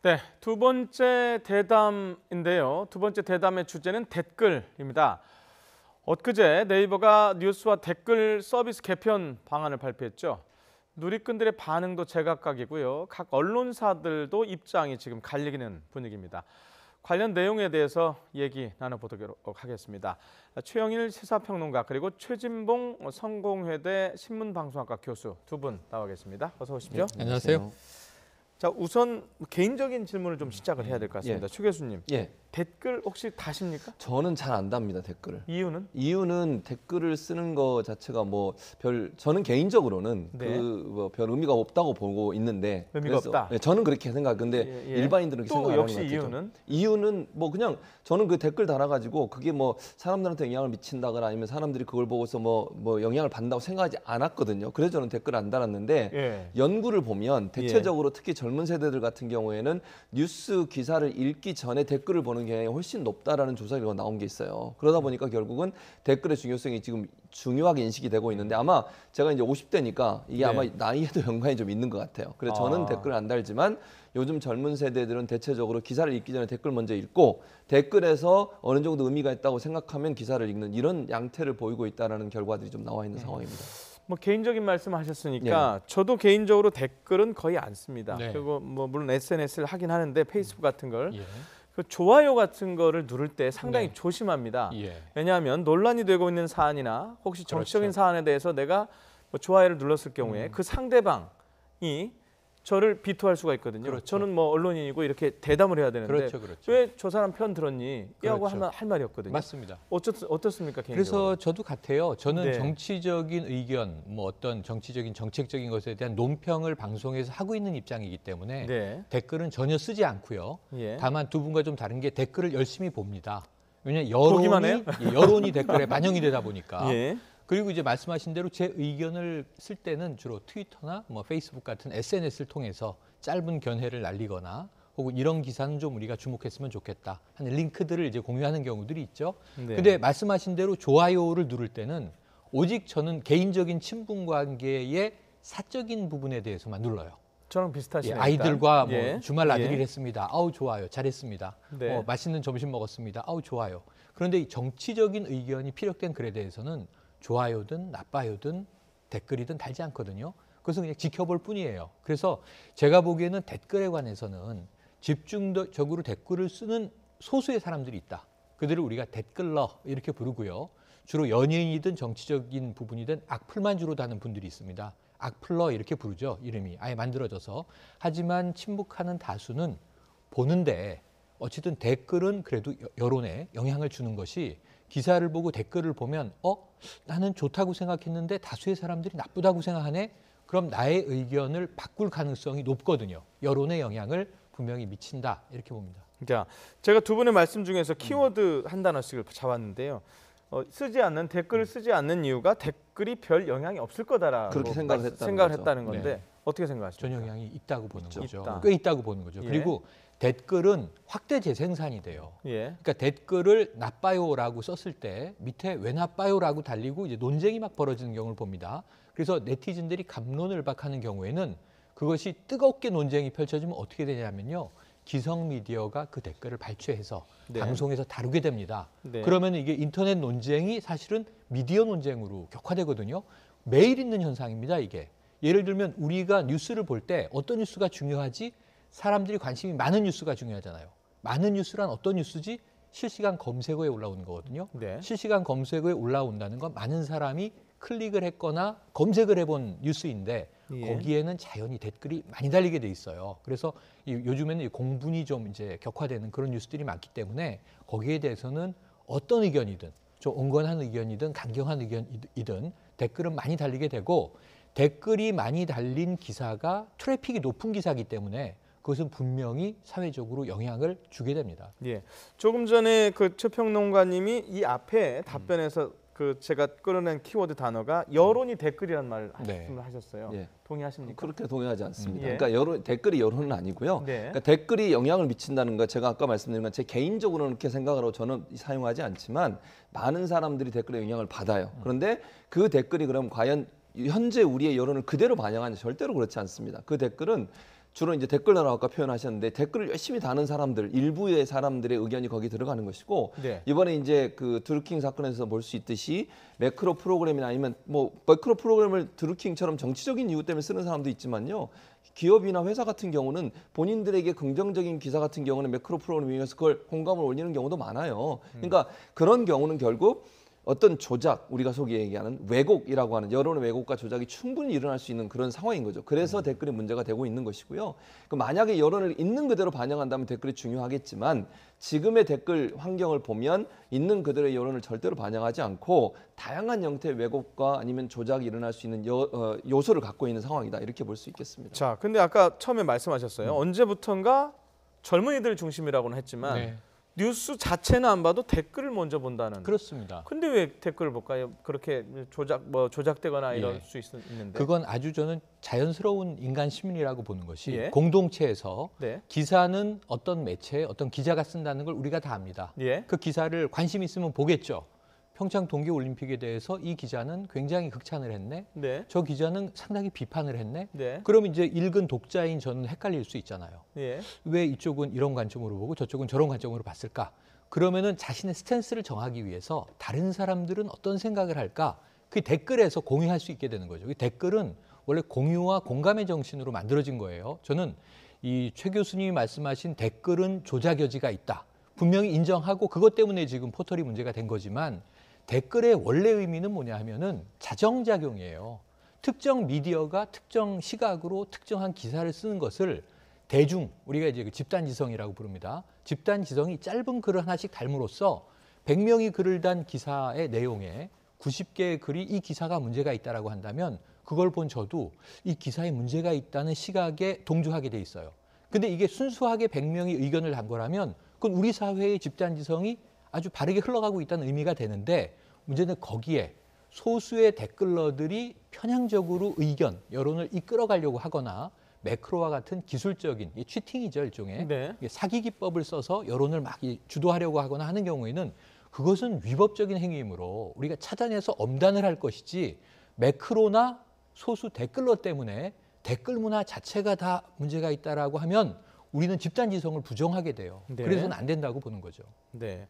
네, 두 번째 대담인데요. 두 번째 대담의 주제는 댓글입니다. 엊그제 네이버가 뉴스와 댓글 서비스 개편 방안을 발표했죠. 누리꾼들의 반응도 제각각이고요. 각 언론사들도 입장이 지금 갈리는 분위기입니다. 관련 내용에 대해서 얘기 나눠보도록 하겠습니다. 최영일 시사평론가 그리고 최진봉 성공회대 신문방송학과 교수 두 분 나와 계십니다. 어서 오십시오. 네, 안녕하세요. 자, 우선 개인적인 질문을 좀 시작을 해야 될 것 같습니다. 최 교수님, 댓글 혹시 다십니까? 저는 잘 안 답니다, 댓글을. 이유는? 이유는 댓글을 쓰는 거 자체가 저는 개인적으로는 별 의미가 없다고 보고 있는데. 의미가 없다? 네, 저는 그렇게 생각하는데 일반인들은 그렇게 생각하는 것 같아요. 역시 이유는? 이유는 그냥 저는 그 댓글 달아가지고 그게 사람들한테 영향을 미친다거나 아니면 사람들이 그걸 보고서 영향을 받는다고 생각하지 않았거든요. 그래서 저는 댓글을 안 달았는데 연구를 보면 대체적으로 특히 젊은 세대들 같은 경우에는 뉴스 기사를 읽기 전에 댓글을 보는 경향이 훨씬 높다라는 조사 결과가 나온 게 있어요. 그러다 보니까 결국은 댓글의 중요성이 지금 중요하게 인식이 되고 있는데 아마 제가 이제 50대니까 이게 아마 나이에도 연관이 좀 있는 것 같아요. 그래서 저는 댓글을 안 달지만 요즘 젊은 세대들은 대체적으로 기사를 읽기 전에 댓글 먼저 읽고 댓글에서 어느 정도 의미가 있다고 생각하면 기사를 읽는 이런 양태를 보이고 있다는 결과들이 좀 나와 있는 상황입니다. 개인적인 말씀하셨으니까 저도 개인적으로 댓글은 거의 안 씁니다. 그리고 물론 SNS를 하긴 하는데 페이스북 같은 걸 그 좋아요 같은 거를 누를 때 상당히 조심합니다. 왜냐하면 논란이 되고 있는 사안이나 혹시 정치적인 사안에 대해서 내가 좋아요를 눌렀을 경우에 그 상대방이 저를 비토할 수가 있거든요. 저는 언론인이고 이렇게 대담을 해야 되는데 왜 저 사람 편 들었니? 이라고 하면 할 말이 없거든요. 맞습니다. 어떻습니까, 개인적으로? 그래서 저도 같아요. 저는 정치적인 의견, 어떤 정치적인 정책적인 것에 대한 논평을 방송에서 하고 있는 입장이기 때문에 댓글은 전혀 쓰지 않고요. 다만 두 분과 좀 다른 게 댓글을 열심히 봅니다. 왜냐하면 여론이 댓글에 반영이 되다 보니까. 그리고 이제 말씀하신 대로 제 의견을 쓸 때는 주로 트위터나 페이스북 같은 SNS를 통해서 짧은 견해를 날리거나 혹은 이런 기사는 좀 우리가 주목했으면 좋겠다 하는 링크들을 이제 공유하는 경우들이 있죠. 근데 말씀하신 대로 좋아요를 누를 때는 오직 저는 개인적인 친분 관계의 사적인 부분에 대해서만 눌러요. 저랑 비슷하시네요. 아이들과 주말 나들이를 했습니다. 아우 좋아요. 잘했습니다. 맛있는 점심 먹었습니다. 아우 좋아요. 그런데 이 정치적인 의견이 피력된 글에 대해서는 좋아요든 나빠요든 댓글이든 달지 않거든요. 그것은 그냥 지켜볼 뿐이에요. 그래서 제가 보기에는 댓글에 관해서는 집중적으로 댓글을 쓰는 소수의 사람들이 있다. 그들을 우리가 댓글러 이렇게 부르고요. 주로 연예인이든 정치적인 부분이든 악플만 주로 다는 분들이 있습니다. 악플러 이렇게 부르죠. 이름이 아예 만들어져서. 하지만 침묵하는 다수는 보는데 어쨌든 댓글은 그래도 여론에 영향을 주는 것이 기사를 보고 댓글을 보면 나는 좋다고 생각했는데 다수의 사람들이 나쁘다고 생각하네. 그럼 나의 의견을 바꿀 가능성이 높거든요. 여론의 영향을 분명히 미친다. 이렇게 봅니다. 자, 제가 두 분의 말씀 중에서 키워드 한 단어씩을 잡았는데요. 댓글을 쓰지 않는 이유가 댓글이 별 영향이 없을 거다라고 그렇게 생각을 했다는 건데 어떻게 생각하십니까? 전 영향이 있다고 보는 거죠. 있다. 꽤 있다고 보는 거죠. 그리고 댓글은 확대 재생산이 돼요. 그러니까 댓글을 나빠요라고 썼을 때 밑에 왜 나빠요라고 달리고 이제 논쟁이 막 벌어지는 경우를 봅니다. 그래서 네티즌들이 갑론을박하는 경우에는 그것이 뜨겁게 논쟁이 펼쳐지면 어떻게 되냐면요. 기성 미디어가 그 댓글을 발췌해서 방송에서 다루게 됩니다. 그러면 이게 인터넷 논쟁이 사실은 미디어 논쟁으로 격화되거든요. 매일 있는 현상입니다, 이게. 예를 들면 우리가 뉴스를 볼 때 어떤 뉴스가 중요하지? 사람들이 관심이 많은 뉴스가 중요하잖아요. 많은 뉴스란 어떤 뉴스지? 실시간 검색어에 올라오는 거거든요. 실시간 검색어에 올라온다는 건 많은 사람이 클릭을 했거나 검색을 해본 뉴스인데 거기에는 자연히 댓글이 많이 달리게 돼 있어요. 그래서 요즘에는 공분이 좀 이제 격화되는 그런 뉴스들이 많기 때문에 거기에 대해서는 어떤 의견이든 좀 온건한 의견이든 강경한 의견이든 댓글은 많이 달리게 되고 댓글이 많이 달린 기사가 트래픽이 높은 기사이기 때문에 그것은 분명히 사회적으로 영향을 주게 됩니다. 조금 전에 최 평론가님이 이 앞에 답변에서 제가 끌어낸 키워드 단어가 여론이 댓글이란 말씀을 하셨어요. 동의하십니까? 그렇게 동의하지 않습니다. 그러니까 댓글이 여론은 아니고요. 그러니까 댓글이 영향을 미친다는 거 제가 아까 말씀드린 건 제 개인적으로는 그렇게 생각을 하고 저는 사용하지 않지만 많은 사람들이 댓글에 영향을 받아요. 그런데 그 댓글이 그럼 과연 현재 우리의 여론을 그대로 반영하는지 절대로 그렇지 않습니다. 그 댓글은 주로 이제 댓글러라고 아까 표현하셨는데 댓글을 열심히 다는 사람들, 일부의 사람들의 의견이 거기 들어가는 것이고 네. 이번에 이제 그 드루킹 사건에서 볼 수 있듯이 매크로 프로그램이나 아니면 뭐 매크로 프로그램을 드루킹처럼 정치적인 이유 때문에 쓰는 사람도 있지만요. 기업이나 회사 같은 경우는 본인들에게 긍정적인 기사 같은 경우는 매크로 프로그램을 이용해서 그걸 공감을 올리는 경우도 많아요. 그러니까 그런 경우는 결국 어떤 조작, 우리가 소위 얘기하는 왜곡이라고 하는 여론의 왜곡과 조작이 충분히 일어날 수 있는 그런 상황인 거죠. 그래서 댓글이 문제가 되고 있는 것이고요. 만약에 여론을 있는 그대로 반영한다면 댓글이 중요하겠지만 지금의 댓글 환경을 보면 있는 그대로의 여론을 절대로 반영하지 않고 다양한 형태의 왜곡과 아니면 조작이 일어날 수 있는 요소를 갖고 있는 상황이다. 이렇게 볼 수 있겠습니다. 자, 근데 아까 처음에 말씀하셨어요. 언제부턴가 젊은이들 중심이라고는 했지만 네. 뉴스 자체는 안 봐도 댓글을 먼저 본다는. 그렇습니다. 근데 왜 댓글을 볼까요? 그렇게 조작되거나 이럴 예. 수 있는데. 그건 아주 저는 자연스러운 인간 심리라고 보는 것이 예. 공동체에서 네. 기사는 어떤 매체, 어떤 기자가 쓴다는 걸 우리가 다 압니다. 예. 그 기사를 관심 있으면 보겠죠. 평창 동계올림픽에 대해서 이 기자는 굉장히 극찬을 했네. 네. 저 기자는 상당히 비판을 했네. 네. 그럼 이제 읽은 독자인 저는 헷갈릴 수 있잖아요. 예. 왜 이쪽은 이런 관점으로 보고 저쪽은 저런 관점으로 봤을까? 그러면은 자신의 스탠스를 정하기 위해서 다른 사람들은 어떤 생각을 할까? 그 댓글에서 공유할 수 있게 되는 거죠. 그 댓글은 원래 공유와 공감의 정신으로 만들어진 거예요. 저는 이 최 교수님이 말씀하신 댓글은 조작 여지가 있다. 분명히 인정하고 그것 때문에 지금 포털이 문제가 된 거지만 댓글의 원래 의미는 뭐냐 하면은 자정작용이에요. 특정 미디어가 특정 시각으로 특정한 기사를 쓰는 것을 대중, 우리가 이제 그 집단지성이라고 부릅니다. 집단지성이 짧은 글을 하나씩 달므로써 100명이 글을 단 기사의 내용에 90개의 글이 이 기사가 문제가 있다라고 한다면 그걸 본 저도 이 기사에 문제가 있다는 시각에 동조하게 돼 있어요. 근데 이게 순수하게 100명이 의견을 단 거라면 그건 우리 사회의 집단지성이 아주 바르게 흘러가고 있다는 의미가 되는데 문제는 거기에 소수의 댓글러들이 편향적으로 의견, 여론을 이끌어가려고 하거나 매크로와 같은 기술적인 치팅이죠, 일종의 네. 사기 기법을 써서 여론을 막 주도하려고 하거나 하는 경우에는 그것은 위법적인 행위이므로 우리가 차단해서 엄단을 할 것이지 매크로나 소수 댓글러 때문에 댓글 문화 자체가 다 문제가 있다라고 하면 우리는 집단지성을 부정하게 돼요. 네. 그래서는 안 된다고 보는 거죠. 네.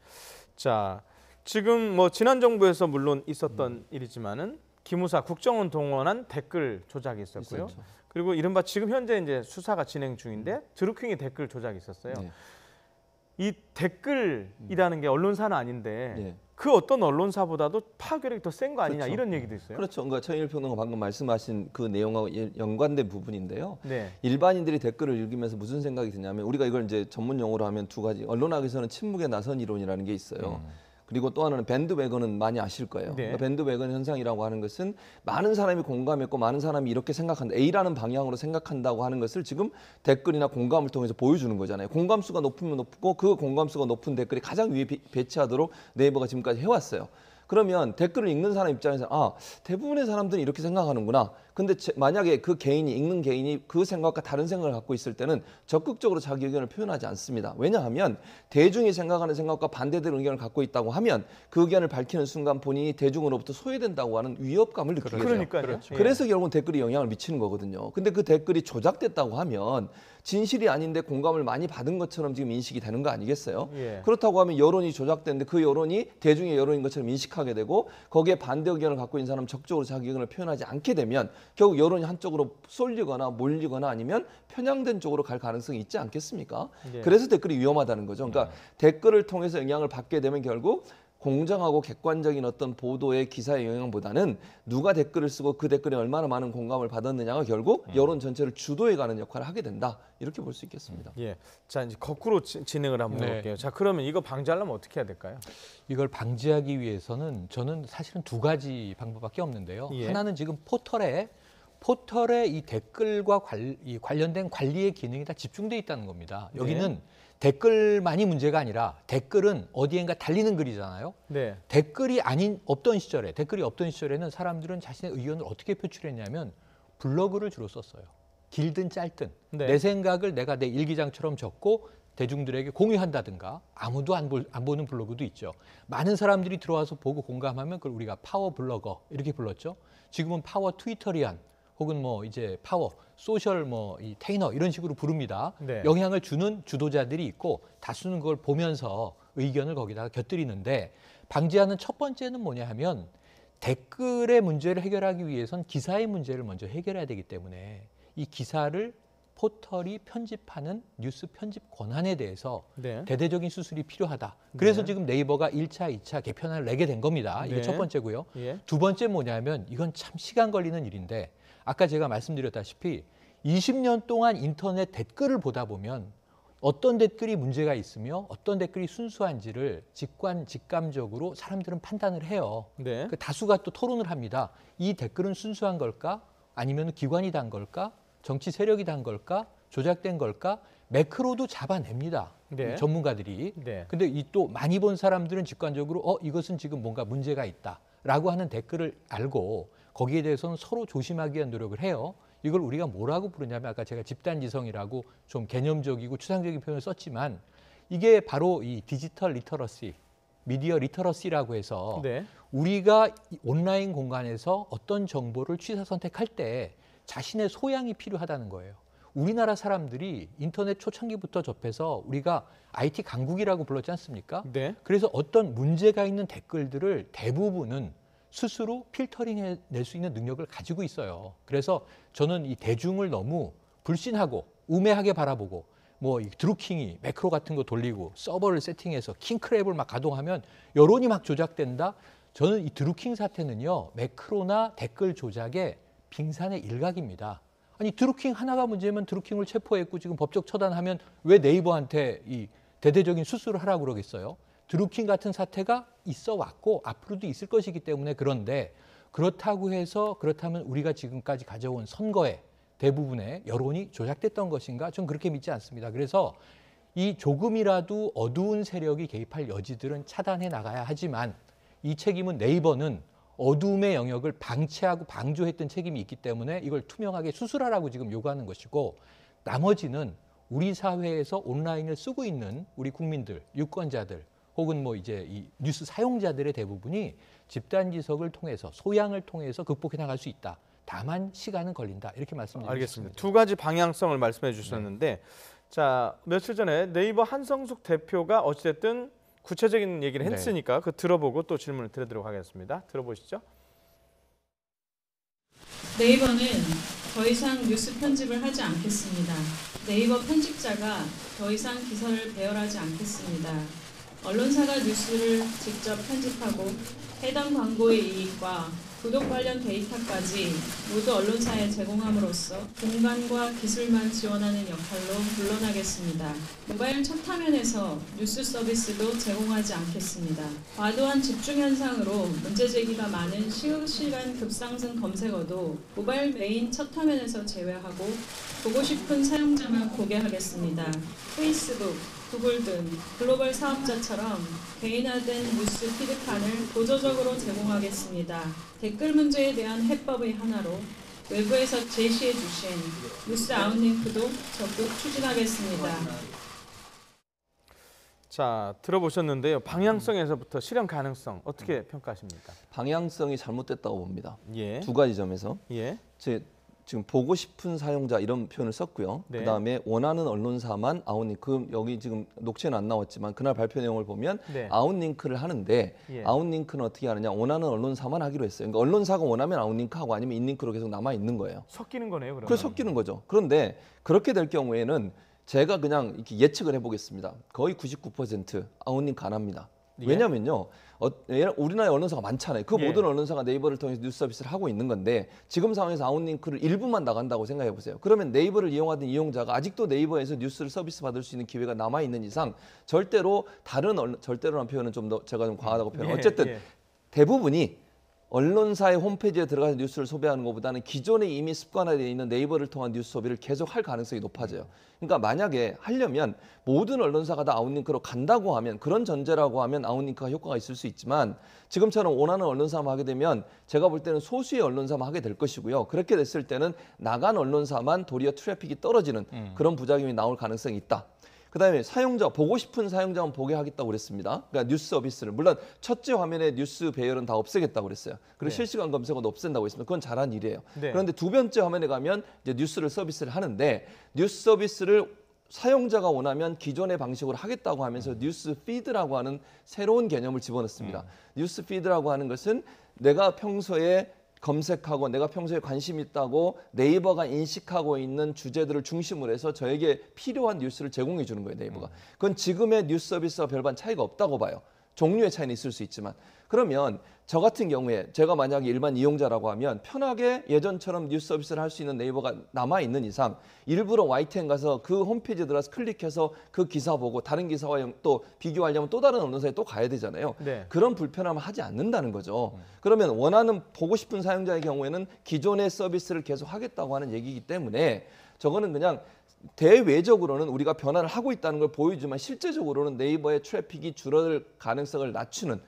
자, 지금 뭐 지난 정부에서 물론 있었던 일이지만은 기무사 국정원 동원한 댓글 조작이 있었고요. 있었죠. 그리고 이른바 지금 현재 이제 수사가 진행 중인데 드루킹의 댓글 조작이 있었어요. 네. 이 댓글이라는 게 언론사는 아닌데 네. 그 어떤 언론사보다도 파괴력이 더 센 거 아니냐 그렇죠. 이런 얘기도 있어요. 그렇죠. 그러니까 최인일 평론가 방금 말씀하신 그 내용하고 연관된 부분인데요. 네. 일반인들이 댓글을 읽으면서 무슨 생각이 드냐면 우리가 이걸 이제 전문 용어로 하면 두 가지. 언론학에서는 침묵의 나선 이론이라는 게 있어요. 그리고 또 하나는 밴드웨건은 많이 아실 거예요. 네. 그러니까 밴드웨건 현상이라고 하는 것은 많은 사람이 공감했고 많은 사람이 이렇게 생각한다. A라는 방향으로 생각한다고 하는 것을 지금 댓글이나 공감을 통해서 보여주는 거잖아요. 공감수가 높으면 높고 그 공감수가 높은 댓글이 가장 위에 배치하도록 네이버가 지금까지 해왔어요. 그러면 댓글을 읽는 사람 입장에서 대부분의 사람들은 이렇게 생각하는구나. 근데 만약에 그 개인이 읽는 개인이 그 생각과 다른 생각을 갖고 있을 때는 적극적으로 자기 의견을 표현하지 않습니다. 왜냐하면 대중이 생각하는 생각과 반대되는 의견을 갖고 있다고 하면 그 의견을 밝히는 순간 본인이 대중으로부터 소외된다고 하는 위협감을 느끼게 돼요. 그러니까요. 그렇죠. 그래서 결국은 댓글이 영향을 미치는 거거든요. 근데 그 댓글이 조작됐다고 하면 진실이 아닌데 공감을 많이 받은 것처럼 지금 인식이 되는 거 아니겠어요? 예. 그렇다고 하면 여론이 조작됐는데 그 여론이 대중의 여론인 것처럼 인식하게 되고 거기에 반대 의견을 갖고 있는 사람은 적극적으로 자기 의견을 표현하지 않게 되면 결국 여론이 한쪽으로 쏠리거나 몰리거나 아니면 편향된 쪽으로 갈 가능성이 있지 않겠습니까? 예. 그래서 댓글이 위험하다는 거죠. 그러니까 댓글을 통해서 영향을 받게 되면 결국 공정하고 객관적인 어떤 보도의 기사의 영향보다는 누가 댓글을 쓰고 그 댓글에 얼마나 많은 공감을 받았느냐가 결국 여론 전체를 주도해가는 역할을 하게 된다. 이렇게 볼 수 있겠습니다. 예. 자, 이제 거꾸로 진행을 한번 네. 해볼게요. 자, 그러면 이거 방지하려면 어떻게 해야 될까요? 이걸 방지하기 위해서는 저는 사실은 두 가지 방법밖에 없는데요. 예. 하나는 지금 포털에 이 댓글과 관련된 관리의 기능이 다 집중돼 있다는 겁니다. 여기는 댓글만이 문제가 아니라 댓글은 어디엔가 달리는 글이잖아요. 네. 댓글이 없던 시절에는 사람들은 자신의 의견을 어떻게 표출했냐면 블로그를 주로 썼어요. 길든 짧든 네. 내 생각을 내가 내 일기장처럼 적고 대중들에게 공유한다든가 아무도 안 보는 블로그도 있죠. 많은 사람들이 들어와서 보고 공감하면 그걸 우리가 파워 블로거 이렇게 불렀죠. 지금은 파워 트위터리안 혹은 뭐 이제 파워, 소셜 뭐 이 테이너 이런 식으로 부릅니다. 네. 영향을 주는 주도자들이 있고 다수는 그걸 보면서 의견을 거기다가 곁들이는데 방지하는 첫 번째는 뭐냐 하면 댓글의 문제를 해결하기 위해선 기사의 문제를 먼저 해결해야 되기 때문에 이 기사를 포털이 편집하는 뉴스 편집 권한에 대해서 네. 대대적인 수술이 필요하다. 그래서 네. 지금 네이버가 1차, 2차 개편안을 내게 된 겁니다. 이게 네. 첫 번째고요. 예. 두 번째 뭐냐면 이건 참 시간 걸리는 일인데 아까 제가 말씀드렸다시피 20년 동안 인터넷 댓글을 보다 보면 어떤 댓글이 문제가 있으며 어떤 댓글이 순수한지를 직감적으로 사람들은 판단을 해요. 네. 그 다수가 또 토론을 합니다. 이 댓글은 순수한 걸까? 아니면 기관이 단 걸까? 정치 세력이 단 걸까? 조작된 걸까? 매크로도 잡아냅니다. 네. 전문가들이. 네. 근데 이 또 많이 본 사람들은 직관적으로 이것은 지금 뭔가 문제가 있다라고 하는 댓글을 알고 거기에 대해서는 서로 조심하기 위한 노력을 해요. 이걸 우리가 뭐라고 부르냐면 아까 제가 집단지성이라고 좀 개념적이고 추상적인 표현을 썼지만 이게 바로 이 디지털 리터러시, 미디어 리터러시라고 해서 네. 우리가 온라인 공간에서 어떤 정보를 취사 선택할 때 자신의 소양이 필요하다는 거예요. 우리나라 사람들이 인터넷 초창기부터 접해서 우리가 IT 강국이라고 불렀지 않습니까? 네. 그래서 어떤 문제가 있는 댓글들을 대부분은 스스로 필터링해낼 수 있는 능력을 가지고 있어요. 그래서 저는 이 대중을 너무 불신하고 우매하게 바라보고 뭐 이 드루킹이 매크로 같은 거 돌리고 서버를 세팅해서 킹크랩을 막 가동하면 여론이 막 조작된다. 저는 이 드루킹 사태는요. 매크로나 댓글 조작의 빙산의 일각입니다. 아니 드루킹 하나가 문제면 드루킹을 체포했고 지금 법적 처단하면 왜 네이버한테 이 대대적인 수술을 하라고 그러겠어요? 드루킹 같은 사태가 있어 왔고 앞으로도 있을 것이기 때문에 그런데 그렇다면 우리가 지금까지 가져온 선거에 대부분의 여론이 조작됐던 것인가? 전 그렇게 믿지 않습니다. 그래서 이 조금이라도 어두운 세력이 개입할 여지들은 차단해 나가야 하지만 이 책임은 네이버는 어두움의 영역을 방치하고 방조했던 책임이 있기 때문에 이걸 투명하게 수술하라고 지금 요구하는 것이고 나머지는 우리 사회에서 온라인을 쓰고 있는 우리 국민들, 유권자들 혹은 뭐 이제 이 뉴스 사용자들의 대부분이 집단지성을 통해서 소양을 통해서 극복해 나갈 수 있다. 다만 시간은 걸린다. 이렇게 말씀드리겠습니다. 알겠습니다. 두 가지 방향성을 말씀해 주셨는데 네. 자, 며칠 전에 네이버 한성숙 대표가 어찌됐든 구체적인 얘기를 했으니까 그 들어보고 또 질문을 드리도록 하겠습니다. 들어보시죠. 네이버는 더 이상 뉴스 편집을 하지 않겠습니다. 네이버 편집자가 더 이상 기사를 배열하지 않겠습니다. 언론사가 뉴스를 직접 편집하고 해당 광고의 이익과 구독 관련 데이터까지 모두 언론사에 제공함으로써 공간과 기술만 지원하는 역할로 물러나겠습니다. 모바일 첫 화면에서 뉴스 서비스도 제공하지 않겠습니다. 과도한 집중 현상으로 문제 제기가 많은 실시간 급상승 검색어도 모바일 메인 첫 화면에서 제외하고 보고 싶은 사용자만 보게 하겠습니다. 페이스북, 구글 등 글로벌 사업자처럼 개인화된 뉴스 피드판을 보조적으로 제공하겠습니다. 댓글 문제에 대한 해법의 하나로 외부에서 제시해 주신 뉴스 아웃링크도 적극 추진하겠습니다. 자, 들어보셨는데요. 방향성에서부터 실현 가능성 어떻게 평가하십니까? 방향성이 잘못됐다고 봅니다. 예. 두 가지 점에서. 예. 지금 보고 싶은 사용자 이런 표현을 썼고요. 네. 그다음에 원하는 언론사만 아웃링크, 여기 지금 녹취는 안 나왔지만 그날 발표 내용을 보면 네. 아웃링크를 하는데 예. 아웃링크는 어떻게 하느냐, 원하는 언론사만 하기로 했어요. 그러니까 언론사가 원하면 아웃링크하고 아니면 인링크로 계속 남아 있는 거예요. 섞이는 거네요, 그러면. 그래서 섞이는 거죠. 그런데 그렇게 될 경우에는 제가 그냥 이렇게 예측을 해보겠습니다. 거의 99% 아웃링크 안 합니다. 예. 왜냐면요, 우리나라에 언론사가 많잖아요. 그 예. 모든 언론사가 네이버를 통해서 뉴스 서비스를 하고 있는 건데 지금 상황에서 아웃링크를 일부만 나간다고 생각해 보세요. 그러면 네이버를 이용하던 이용자가 아직도 네이버에서 뉴스를 서비스 받을 수 있는 기회가 남아 있는 이상 절대로 절대로라는 표현은 좀 더 제가 좀 과하다고 표현해요. 어쨌든 대부분이 언론사의 홈페이지에 들어가서 뉴스를 소비하는 것보다는 기존에 이미 습관화되어 있는 네이버를 통한 뉴스 소비를 계속 할 가능성이 높아져요. 그러니까 만약에 하려면 모든 언론사가 다 아웃링크로 간다고 하면, 그런 전제라고 하면 아웃링크가 효과가 있을 수 있지만 지금처럼 원하는 언론사만 하게 되면 제가 볼 때는 소수의 언론사만 하게 될 것이고요. 그렇게 됐을 때는 나간 언론사만 도리어 트래픽이 떨어지는 그런 부작용이 나올 가능성이 있다. 그다음에 사용자 보고 싶은 사용자만 보게 하겠다고 그랬습니다. 그러니까 뉴스 서비스를 물론 첫째 화면에 뉴스 배열은 다 없애겠다고 그랬어요. 그리고 실시간 검색어도 없앤다고 했습니다. 그건 잘한 일이에요. 그런데 두 번째 화면에 가면 이제 뉴스를 서비스를 하는데 뉴스 서비스를 사용자가 원하면 기존의 방식으로 하겠다고 하면서 뉴스 피드라고 하는 새로운 개념을 집어넣습니다. 뉴스 피드라고 하는 것은 내가 평소에 검색하고 내가 평소에 관심 있다고 네이버가 인식하고 있는 주제들을 중심으로 해서 저에게 필요한 뉴스를 제공해 주는 거예요, 네이버가. 그건 지금의 뉴스 서비스와 별반 차이가 없다고 봐요. 종류의 차이는 있을 수 있지만. 그러면 저 같은 경우에 제가 만약에 일반 이용자라고 하면 편하게 예전처럼 뉴스 서비스를 할 수 있는 네이버가 남아있는 이상 일부러 YTN 가서 그 홈페이지에 들어가서 클릭해서 그 기사 보고 다른 기사와 또 비교하려면 또 다른 언론사에 또 가야 되잖아요. 그런 불편함을 하지 않는다는 거죠. 그러면 원하는 보고 싶은 사용자의 경우에는 기존의 서비스를 계속 하겠다고 하는 얘기이기 때문에 저거는 그냥 대외적으로는 우리가 변화를 하고 있다는 걸 보여주지만 실제적으로는 네이버의 트래픽이 줄어들 가능성을 낮추는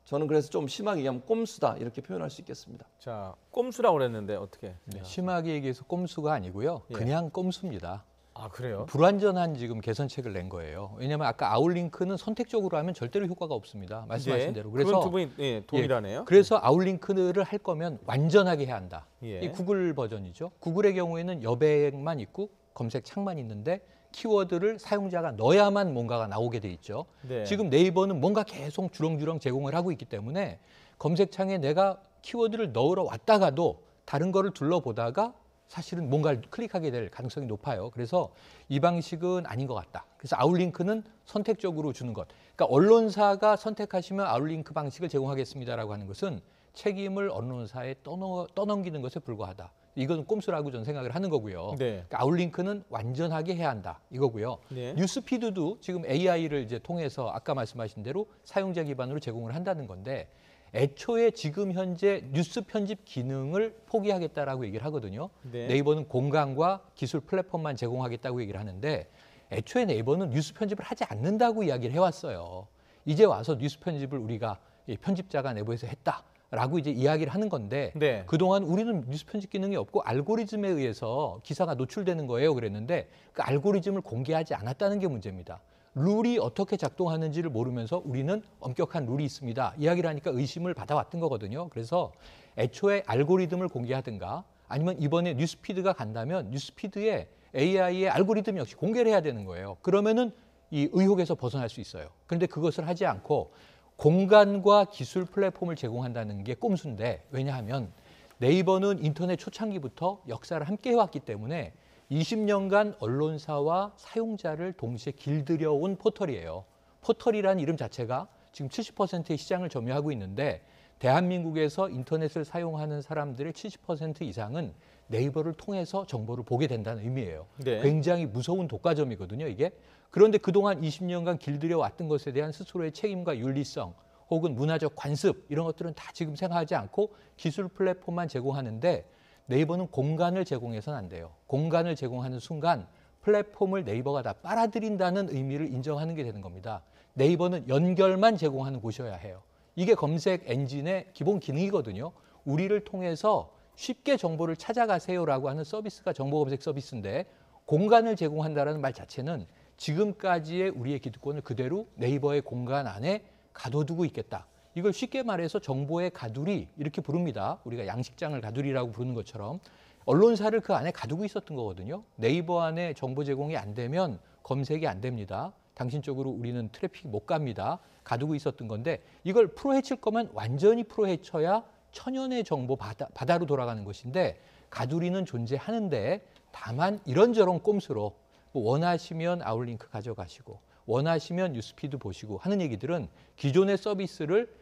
저는 그래서 좀 심하게 얘기하면 꼼수다 이렇게 표현할 수 있겠습니다. 자, 꼼수라고 그랬는데 어떻게? 심하게 얘기해서 꼼수가 아니고요. 그냥 꼼수입니다. 아, 그래요? 불완전한 지금 개선책을 낸 거예요. 왜냐하면 아까 아웃링크는 선택적으로 하면 절대로 효과가 없습니다. 말씀하신 대로. 그래서 그건 두 분이 동일하네요. 그래서 아웃링크를 할 거면 완전하게 해야 한다. 이 구글 버전이죠. 구글의 경우에는 여백만 있고 검색 창만 있는데 키워드를 사용자가 넣어야만 뭔가가 나오게 돼 있죠. 지금 네이버는 뭔가 계속 주렁주렁 제공을 하고 있기 때문에 검색창에 내가 키워드를 넣으러 왔다가도 다른 거를 둘러보다가 사실은 뭔가를 클릭하게 될 가능성이 높아요. 그래서 이 방식은 아닌 것 같다. 그래서 아웃링크는 선택적으로 주는 것. 그러니까 언론사가 선택하시면 아웃링크 방식을 제공하겠습니다라고 하는 것은 책임을 언론사에 떠넘기는 것에 불과하다. 이건 꼼수라고 저는 생각을 하는 거고요. 그러니까 아웃링크는 완전하게 해야 한다 이거고요. 뉴스피드도 지금 AI를 이제 통해서 아까 말씀하신 대로 사용자 기반으로 제공을 한다는 건데 애초에 지금 현재 뉴스 편집 기능을 포기하겠다라고 얘기를 하거든요. 네이버는 공간과 기술 플랫폼만 제공하겠다고 얘기를 하는데 애초에 네이버는 뉴스 편집을 하지 않는다고 이야기를 해왔어요. 이제 와서 뉴스 편집을 우리가 편집자가 내부에서 했다. 라고 이제 이야기를 하는 건데 그동안 우리는 뉴스 편집 기능이 없고 알고리즘에 의해서 기사가 노출되는 거예요 그랬는데 그 알고리즘을 공개하지 않았다는 게 문제입니다. 룰이 어떻게 작동하는지를 모르면서 우리는 엄격한 룰이 있습니다. 이야기를 하니까 의심을 받아왔던 거거든요. 그래서 애초에 알고리즘을 공개하든가 아니면 이번에 뉴스피드가 간다면 뉴스피드에 AI의 알고리즘 역시 공개를 해야 되는 거예요. 그러면은 이 의혹에서 벗어날 수 있어요. 그런데 그것을 하지 않고 공간과 기술 플랫폼을 제공한다는 게 꼼수인데 왜냐하면 네이버는 인터넷 초창기부터 역사를 함께 해왔기 때문에 20년간 언론사와 사용자를 동시에 길들여온 포털이에요. 포털이라는 이름 자체가 지금 70%의 시장을 점유하고 있는데 대한민국에서 인터넷을 사용하는 사람들의 70% 이상은 네이버를 통해서 정보를 보게 된다는 의미예요. 굉장히 무서운 독과점이거든요, 이게. 그런데 그동안 20년간 길들여 왔던 것에 대한 스스로의 책임과 윤리성 혹은 문화적 관습 이런 것들은 다 지금 생각하지 않고 기술 플랫폼만 제공하는데 네이버는 공간을 제공해서는 안 돼요. 공간을 제공하는 순간 플랫폼을 네이버가 다 빨아들인다는 의미를 인정하는 게 되는 겁니다. 네이버는 연결만 제공하는 곳이어야 해요. 이게 검색 엔진의 기본 기능이거든요. 우리를 통해서 쉽게 정보를 찾아가세요라고 하는 서비스가 정보검색 서비스인데 공간을 제공한다는 말 자체는 지금까지의 우리의 기득권을 그대로 네이버의 공간 안에 가둬두고 있겠다. 이걸 쉽게 말해서 정보의 가두리 이렇게 부릅니다. 우리가 양식장을 가두리라고 부르는 것처럼 언론사를 그 안에 가두고 있었던 거거든요. 네이버 안에 정보 제공이 안 되면 검색이 안 됩니다. 당신 쪽으로 우리는 트래픽 못 갑니다. 가두고 있었던 건데 이걸 풀어헤칠 거면 완전히 풀어헤쳐야 천연의 정보 바다로 돌아가는 것인데 가두리는 존재하는데 다만 이런저런 꼼수로 원하시면 아웃링크 가져가시고 원하시면 뉴스피드 보시고 하는 얘기들은 기존의 서비스를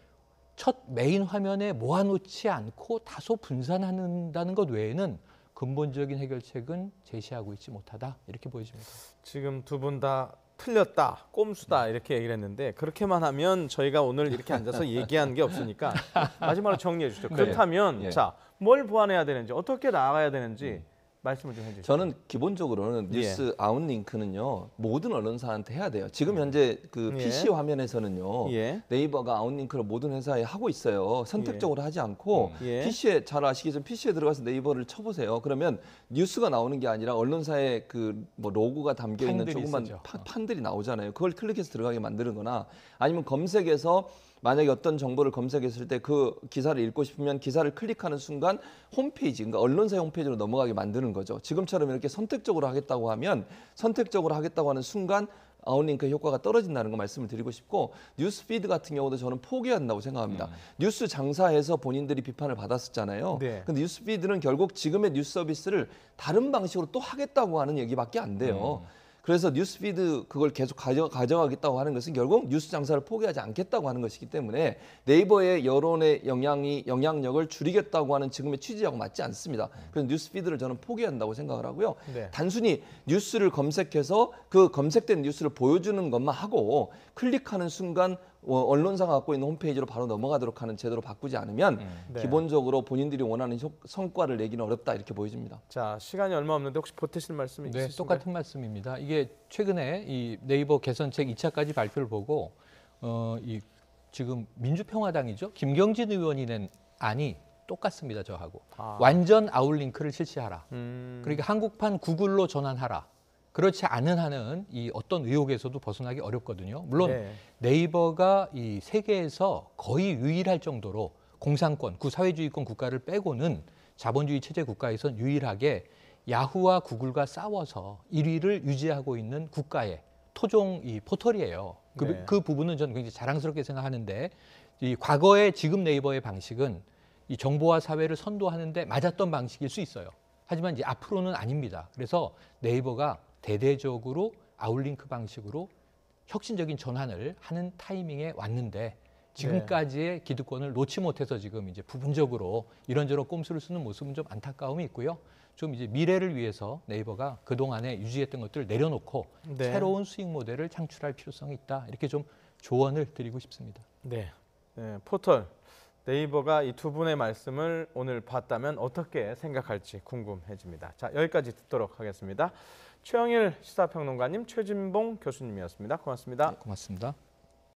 첫 메인 화면에 모아놓지 않고 다소 분산한다는 것 외에는 근본적인 해결책은 제시하고 있지 못하다 이렇게 보여집니다. 지금 두 분 다 틀렸다, 꼼수다 이렇게 얘기를 했는데 그렇게만 하면 저희가 오늘 이렇게 앉아서 얘기하는 게 없으니까 마지막으로 정리해 주시죠. 그렇다면 자, 뭘 보완해야 되는지 어떻게 나아가야 되는지 말씀을 좀 해주시죠. 저는 기본적으로는 뉴스 아웃링크는요 모든 언론사한테 해야 돼요. 지금 현재 그 PC 화면에서는요 네이버가 아웃링크를 모든 회사에 하고 있어요. 선택적으로 하지 않고 PC에 잘 아시겠지만 PC에 들어가서 네이버를 쳐보세요. 그러면 뉴스가 나오는 게 아니라 언론사의 그 뭐 로고가 담겨 있는 조그만 판들이 나오잖아요. 그걸 클릭해서 들어가게 만드는거나 아니면 검색에서 만약에 어떤 정보를 검색했을 때 그 기사를 읽고 싶으면 기사를 클릭하는 순간 홈페이지, 그러니까 언론사의 홈페이지로 넘어가게 만드는 거죠. 지금처럼 이렇게 선택적으로 하겠다고 하면 선택적으로 하겠다고 하는 순간 아웃링크 효과가 떨어진다는 거 말씀을 드리고 싶고 뉴스 피드 같은 경우도 저는 포기해야 한다고 생각합니다. 뉴스 장사해서 본인들이 비판을 받았었잖아요. 근데 뉴스 피드는 결국 지금의 뉴스 서비스를 다른 방식으로 또 하겠다고 하는 얘기밖에 안 돼요. 그래서 뉴스피드 그걸 계속 가져가겠다고 하는 것은 결국 뉴스 장사를 포기하지 않겠다고 하는 것이기 때문에 네이버의 여론의 영향력을 줄이겠다고 하는 지금의 취지하고 맞지 않습니다. 그래서 뉴스피드를 저는 포기한다고 생각을 하고요. 단순히 뉴스를 검색해서 그 검색된 뉴스를 보여주는 것만 하고 클릭하는 순간 언론사가 갖고 있는 홈페이지로 바로 넘어가도록 하는 제도로 바꾸지 않으면 기본적으로 본인들이 원하는 성과를 내기는 어렵다 이렇게 보여집니다. 자, 시간이 얼마 없는데 혹시 보태실 말씀이 있으신가요? 똑같은 말씀입니다. 이게 최근에 이 네이버 개선책 2차까지 발표를 보고 이 지금 민주평화당이죠. 김경진 의원이 낸 안이 똑같습니다. 저하고. 완전 아웃링크를 실시하라. 그러니까 한국판 구글로 전환하라. 그렇지 않은 한은 이 어떤 의혹에서도 벗어나기 어렵거든요. 물론 네이버가 이 세계에서 거의 유일할 정도로 공산권, 구사회주의권 국가를 빼고는 자본주의 체제 국가에선 유일하게 야후와 구글과 싸워서 1위를 유지하고 있는 국가의 토종 이 포털이에요. 그 부분은 저는 굉장히 자랑스럽게 생각하는데 이 과거의 지금 네이버의 방식은 이 정보화 사회를 선도하는데 맞았던 방식일 수 있어요. 하지만 이제 앞으로는 아닙니다. 그래서 네이버가 대대적으로 아웃링크 방식으로 혁신적인 전환을 하는 타이밍에 왔는데 지금까지의 기득권을 놓지 못해서 지금 이제 부분적으로 이런저런 꼼수를 쓰는 모습은 좀 안타까움이 있고요. 좀 이제 미래를 위해서 네이버가 그동안에 유지했던 것들을 내려놓고 새로운 수익 모델을 창출할 필요성이 있다. 이렇게 좀 조언을 드리고 싶습니다. 포털 네이버가 이 두 분의 말씀을 오늘 봤다면 어떻게 생각할지 궁금해집니다. 자, 여기까지 듣도록 하겠습니다. 최영일 시사평론가님, 최진봉 교수님이었습니다. 고맙습니다. 고맙습니다.